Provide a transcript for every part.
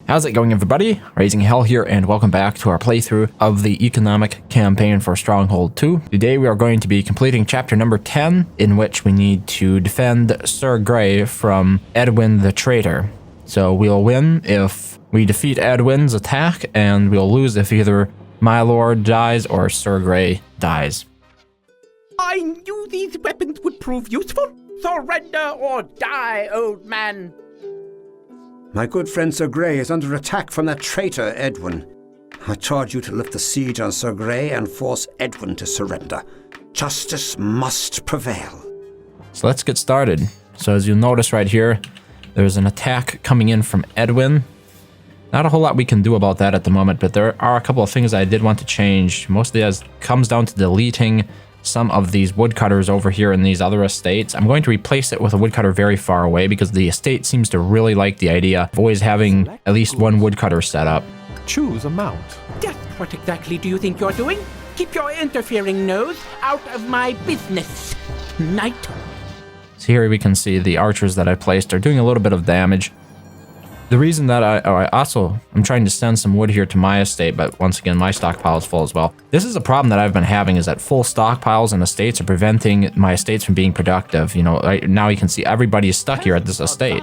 How's it going, everybody? RazingHel here, and welcome back to our playthrough of the economic campaign for Stronghold 2. Today we are going to be completing chapter number 10, in which we need to defend Sir Grey from Edwin the traitor. So we'll win if we defeat Edwin's attack, and we'll lose if either my lord dies or Sir Grey dies. I knew these weapons would prove useful. Surrender or die, old man. My good friend Sir Grey is under attack from that traitor, Edwin. I charge you to lift the siege on Sir Grey and force Edwin to surrender. Justice must prevail. So let's get started. So as you'll notice right here, there's an attack coming in from Edwin. Not a whole lot we can do about that at the moment, but there are a couple of things I did want to change. Mostly as comes down to deleting some of these woodcutters over here in these other estates. I'm going to replace it with a woodcutter very far away because the estate seems to really like the idea of always having at least one woodcutter set up. Choose a mount. Just what exactly do you think you're doing? Keep your interfering nose out of my business, knight. So here we can see the archers that I placed are doing a little bit of damage. The reason that I'm trying to send some wood here to my estate, but once again, my stockpile is full as well. This is a problem that I've been having, is that full stockpiles in estates are preventing my estates from being productive. You know, right now you can see everybody is stuck here at this estate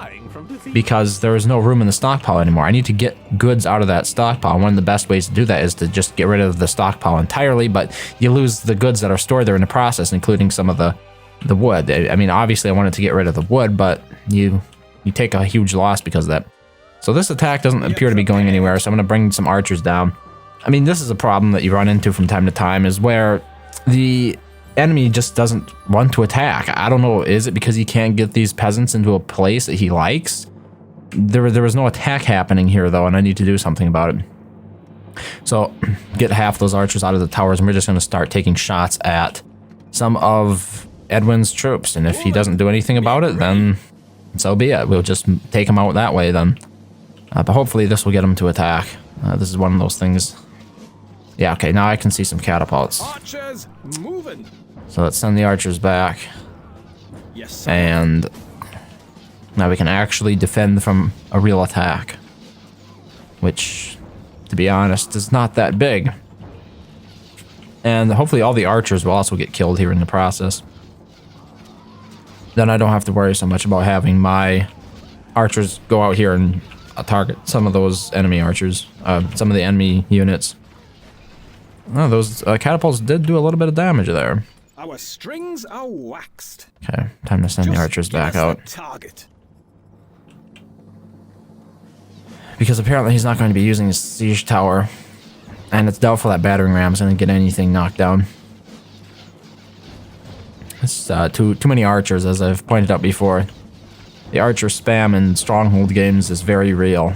because there is no room in the stockpile anymore. I need to get goods out of that stockpile. One of the best ways to do that is to just get rid of the stockpile entirely, but you lose the goods that are stored there in the process, including some of the wood. I mean, obviously I wanted to get rid of the wood, but you take a huge loss because of that. So this attack doesn't appear to be going anywhere, so I'm going to bring some archers down. I mean, this is a problem that you run into from time to time, is where the enemy just doesn't want to attack. I don't know, is it because he can't get these peasants into a place that he likes? There was no attack happening here, though, and I need to do something about it. So, get half those archers out of the towers, and we're just going to start taking shots at some of Edwin's troops, and if he doesn't do anything about it, then so be it. We'll just take him out that way, then. But hopefully this will get him to attack. This is one of those things. Yeah, okay, now I can see some catapults. Archers moving. So let's send the archers back. Yes, sir. And now we can actually defend from a real attack. Which, to be honest, is not that big. And hopefully all the archers will also get killed here in the process. Then I don't have to worry so much about having my archers go out here and target some of those enemy archers, some of the enemy units. Oh, those catapults did do a little bit of damage there. Our strings are waxed. Okay, time to send the archers back out. Target. Because apparently he's not going to be using his siege tower, and it's doubtful that battering ram's going to get anything knocked down. It's too many archers, as I've pointed out before. The archer spam in Stronghold games is very real.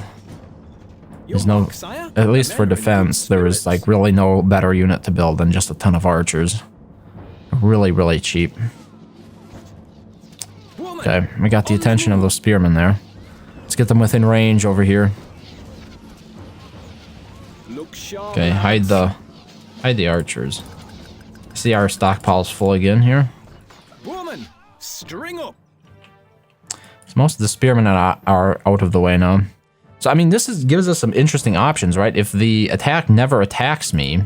There's no, at least for defense, there is like really no better unit to build than just a ton of archers. Really, really cheap. Okay, we got the attention of those spearmen there. Let's get them within range over here. Okay, hide the archers. See, our stockpile's full again here. Woman, string up. So most of the spearmen are out of the way now. So, I mean, this gives us some interesting options, right? If the attack never attacks me,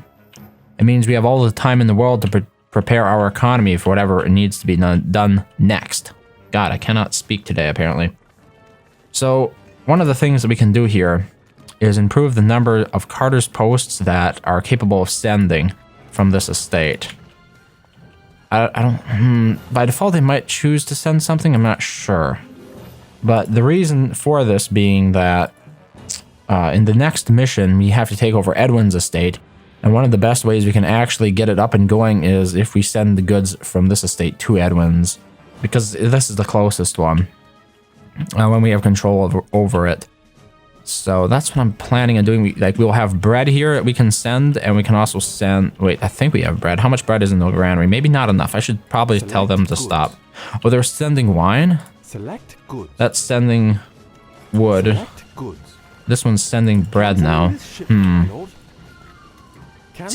it means we have all the time in the world to prepare our economy for whatever needs to be done next. God, I cannot speak today, apparently. So, one of the things that we can do here is improve the number of carters posts that are capable of sending from this estate. I don't... by default, they might choose to send something. I'm not sure. But the reason for this being that in the next mission, we have to take over Edwin's estate. And one of the best ways we can actually get it up and going is if we send the goods from this estate to Edwin's. Because this is the closest one. When we have control over it. So that's what I'm planning on doing. We'll have bread here that we can send. And we can also send... Wait, I think we have bread. How much bread is in the granary? Maybe not enough. I should probably tell them to stop. Oh, they're sending wine? Select goods. That's sending wood. Select goods. This one's sending bread now. See,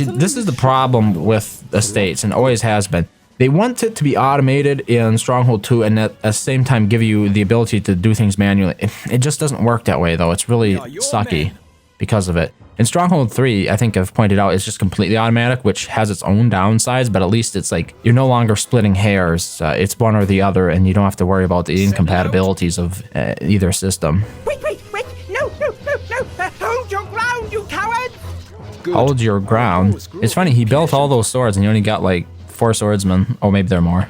this is the problem with estates, and always has been. They want it to be automated in Stronghold 2 and at the same time give you the ability to do things manually. It just doesn't work that way, though. It's really sucky because of it. In Stronghold 3, I think I've pointed out, it's just completely automatic, which has its own downsides, but at least it's like you're no longer splitting hairs. It's one or the other, and you don't have to worry about the incompatibilities of either system. Wait! No! Hold your ground, you cowards! Hold your ground. It's funny, he built all those swords, and he only got like 4 swordsmen. Oh, maybe there are more.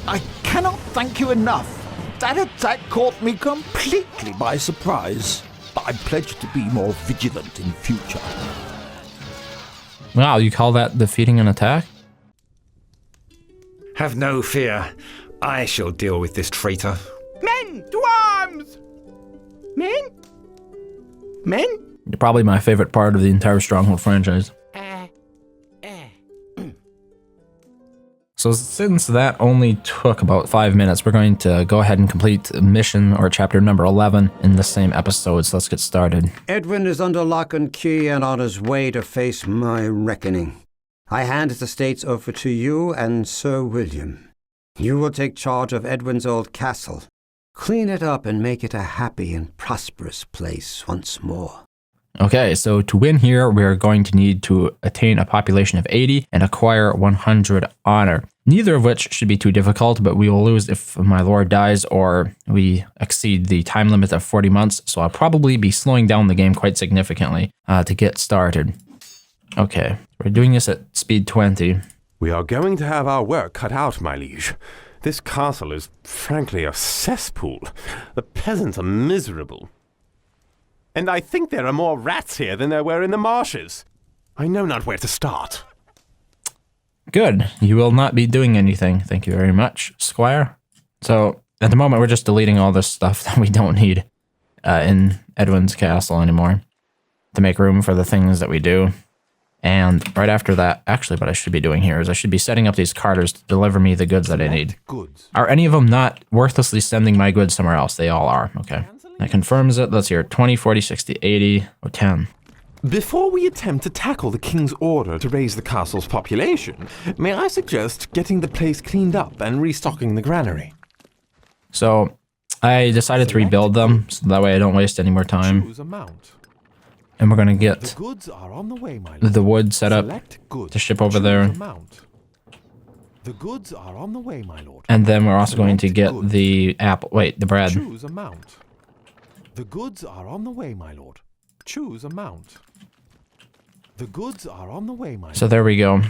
I cannot thank you enough. That attack caught me completely by surprise. I pledge to be more vigilant in future. Wow, you call that defeating an attack? Have no fear. I shall deal with this traitor. Men, to arms! Men? You're probably my favorite part of the entire Stronghold franchise. So since that only took about 5 minutes, we're going to go ahead and complete mission or chapter number 11 in the same episode. So let's get started. Edwin is under lock and key and on his way to face my reckoning. I hand his estates over to you and Sir William. You will take charge of Edwin's old castle. Clean it up and make it a happy and prosperous place once more. Okay, so to win here, we're going to need to attain a population of 80 and acquire 100 honor. Neither of which should be too difficult, but we will lose if my lord dies or we exceed the time limit of 40 months, so I'll probably be slowing down the game quite significantly to get started. Okay, we're doing this at speed 20. We are going to have our work cut out, my liege. This castle is frankly a cesspool. The peasants are miserable. And I think there are more rats here than there were in the marshes. I know not where to start. Good. You will not be doing anything. Thank you very much, Squire. So at the moment, we're just deleting all this stuff that we don't need in Edwin's castle anymore to make room for the things that we do. And right after that, actually what I should be doing here is I should be setting up these carters to deliver me the goods that I need. Are any of them not worthlessly sending my goods somewhere else? They all are. Okay. That confirms it. Let's hear 20, 40, 60, 80, or 10. Before we attempt to tackle the king's order to raise the castle's population, may I suggest getting the place cleaned up and restocking the granary? So I decided to rebuild them, so that way I don't waste any more time. Choose a mount. And we're going to get The goods are on the way, my lord. the wood set up Select goods. to ship over Choose there. a mount. The goods are on the way, my lord. And then we're also going to get the apple. Wait, the bread. Choose a mount. The goods are on the way, my lord. Choose a mount. The goods are on the way, my lord. So there we go.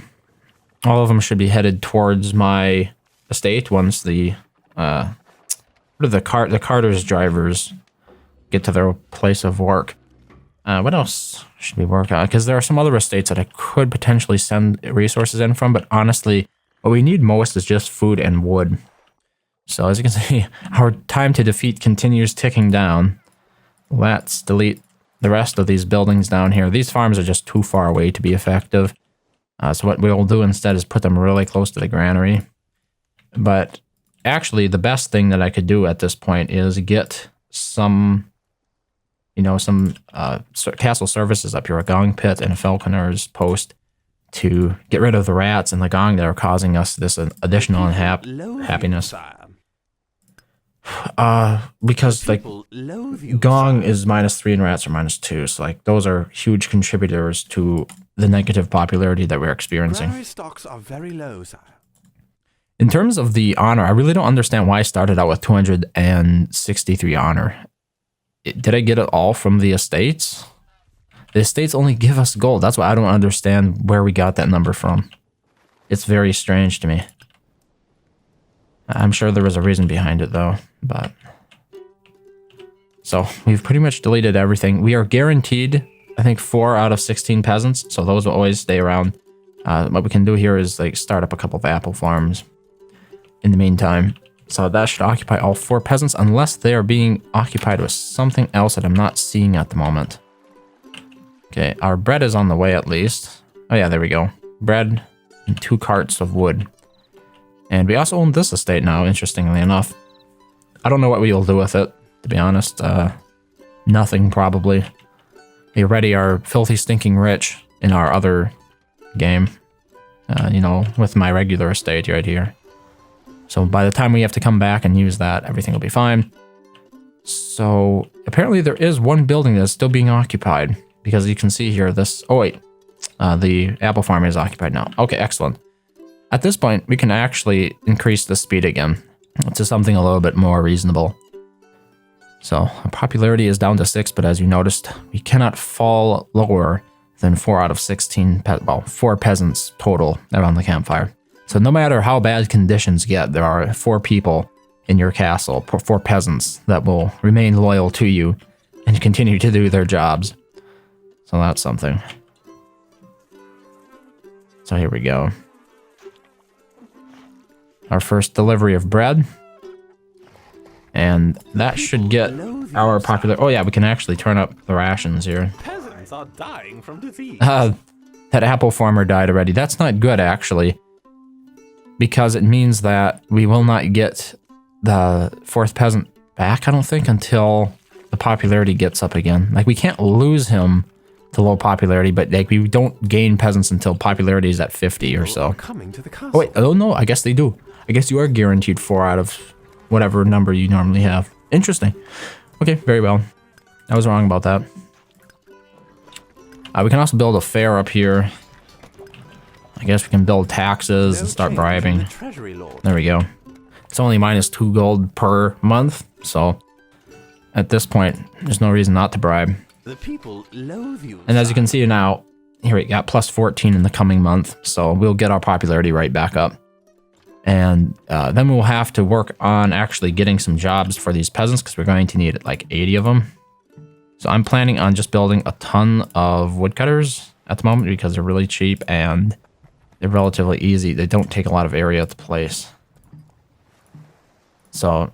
All of them should be headed towards my estate once the the carters drivers get to their place of work. What else should we work on? Because there are some other estates that I could potentially send resources in from, but honestly, what we need most is just food and wood. So as you can see, our time to defeat continues ticking down. Let's delete the rest of these buildings down here. These farms are just too far away to be effective. So what we'll do instead is put them really close to the granary. But actually, the best thing that I could do at this point is get some, castle services up here, a gong pit and a falconer's post to get rid of the rats and the gong that are causing us this additional happiness. Because like gong is -3 and rats are -2, so like those are huge contributors to the negative popularity that we're experiencing. Granary stocks are very low, sire. In terms of the honor, I really don't understand why I started out with 263 honor. Did I get it all from the estates? The estates only give us gold. That's why I don't understand where we got that number from. It's very strange to me. I'm sure there was a reason behind it though, but... So, we've pretty much deleted everything. We are guaranteed, I think, 4 out of 16 peasants, so those will always stay around. What we can do here is like start up a couple of apple farms in the meantime. So that should occupy all 4 peasants, unless they are being occupied with something else that I'm not seeing at the moment. Okay, our bread is on the way at least. Oh yeah, there we go. Bread and 2 carts of wood. And we also own this estate now, interestingly enough. I don't know what we will do with it, to be honest. Nothing, probably. We already are filthy stinking rich in our other game. you know, with my regular estate right here. So by the time we have to come back and use that, everything will be fine. So apparently there is one building that's still being occupied, because you can see here this, oh wait, the apple farm is occupied now. Okay, excellent. At this point, we can actually increase the speed again to something a little bit more reasonable. So our popularity is down to 6, but as you noticed, we cannot fall lower than 4 out of 16, 4 peasants total around the campfire. So no matter how bad conditions get, there are 4 people in your castle, 4 peasants that will remain loyal to you and continue to do their jobs. So that's something. So here we go. Our first delivery of bread. And that should get our popular... Oh yeah, we can actually turn up the rations here. Peasants are dying from disease. That apple farmer died already. That's not good, actually. Because it means that we will not get the 4th peasant back, I don't think, until the popularity gets up again. Like, we can't lose him to low popularity, but like we don't gain peasants until popularity is at 50 or so. Coming to the castle. Oh wait, oh no, I guess they do. I guess you are guaranteed 4 out of whatever number you normally have. Interesting. Okay, very well. I was wrong about that. We can also build a fair up here. I guess we can build taxes and start bribing. There we go. It's only minus 2 gold per month, so at this point, there's no reason not to bribe. The people loathe you. And as you can see now, here we got plus 14 in the coming month, so we'll get our popularity right back up. And then we'll have to work on actually getting some jobs for these peasants, because we're going to need like 80 of them. So I'm planning on just building a ton of woodcutters at the moment, because they're really cheap and they're relatively easy. They don't take a lot of area to place. So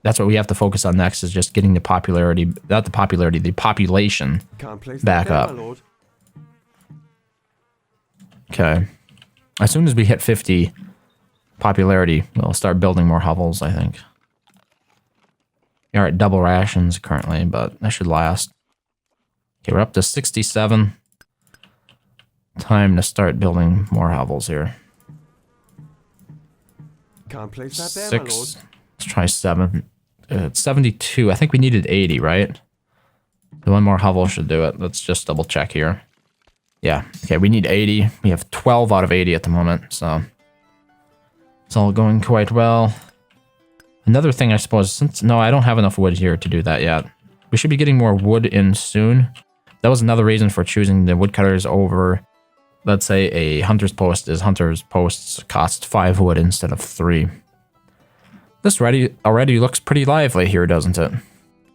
that's what we have to focus on next, is just getting the popularity, not the popularity, the population back up. Okay. As soon as we hit 50 popularity, we'll start building more hovels, I think. We are at double rations currently, but that should last. Okay, we're up to 67. Time to start building more hovels here. Can't place that there, 6. my lord. Let's try 7. It's 72. I think we needed 80, right? The one more hovel should do it. Let's just double check here. Yeah. Okay, we need 80. We have 12 out of 80 at the moment, so it's all going quite well. Another thing, I suppose, since... No, I don't have enough wood here to do that yet. We should be getting more wood in soon. That was another reason for choosing the woodcutters over... Let's say a hunter's post is hunter's posts cost 5 wood instead of 3. This already looks pretty lively here, doesn't it?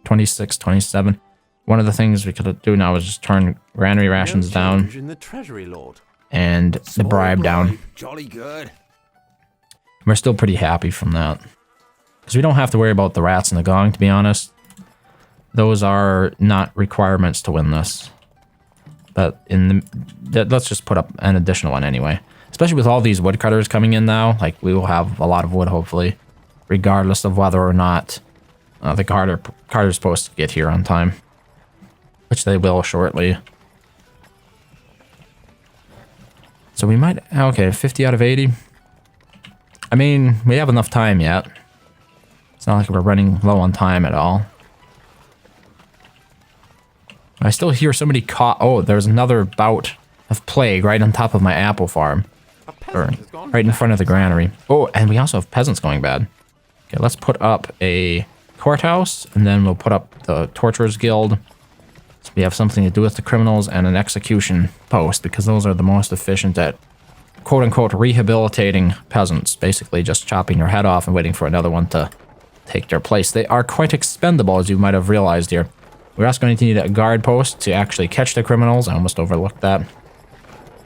26, 27. One of the things we could do now is just turn granary rations down. In the treasury, lord. And the bribe down. Jolly good. We're still pretty happy from that. Because we don't have to worry about the rats and the gong, to be honest. Those are not requirements to win this. But let's just put up an additional one anyway. Especially with all these woodcutters coming in now. Like, we will have a lot of wood, hopefully. Regardless of whether or not the carter's supposed to get here on time. Which they will shortly. So we might... Okay, 50 out of 80. I mean, we have enough time yet. It's not like we're running low on time at all. I still hear somebody caught... Oh, there's another bout of plague right on top of my apple farm. Or right in front of the granary. Oh, and we also have peasants going bad. Okay, let's put up a courthouse, and then we'll put up the Torturers Guild. So we have something to do with the criminals, and an execution post, because those are the most efficient at quote-unquote rehabilitating peasants. Basically just chopping your head off and waiting for another one to take their place. They are quite expendable, as you might have realized here. We're also going to need a guard post to actually catch the criminals. I almost overlooked that.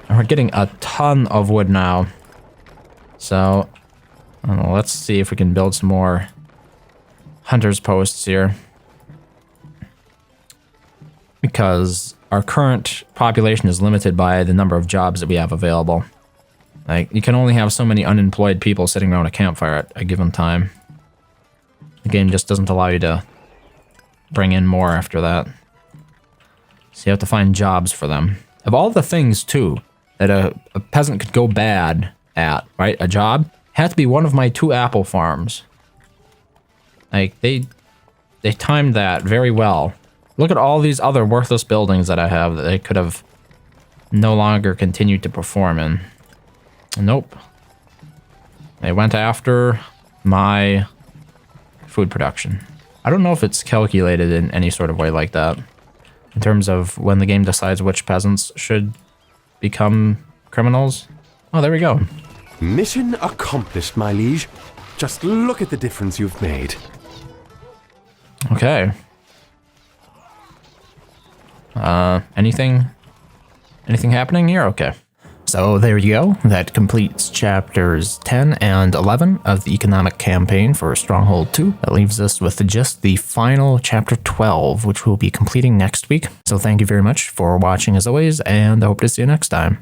And we're getting a ton of wood now. So, I don't know, let's see if we can build some more hunters posts here. Because our current population is limited by the number of jobs that we have available. Like, you can only have so many unemployed people sitting around a campfire at a given time. The game just doesn't allow you to bring in more after that. So you have to find jobs for them. Of all the things, too, that a peasant could go bad at, right? A job had to be one of my 2 apple farms. Like, they timed that very well. Look at all these other worthless buildings that I have that they could have no longer continued to perform in. Nope. They went after my food production. I don't know if it's calculated in any sort of way like that, in terms of when the game decides which peasants should become criminals. Oh, there we go. Mission accomplished, my liege. Just look at the difference you've made. Okay. Anything happening here? Okay. So there you go. That completes chapters 10 and 11 of the economic campaign for Stronghold 2. That leaves us with just the final chapter 12, which we'll be completing next week. So thank you very much for watching as always, and I hope to see you next time.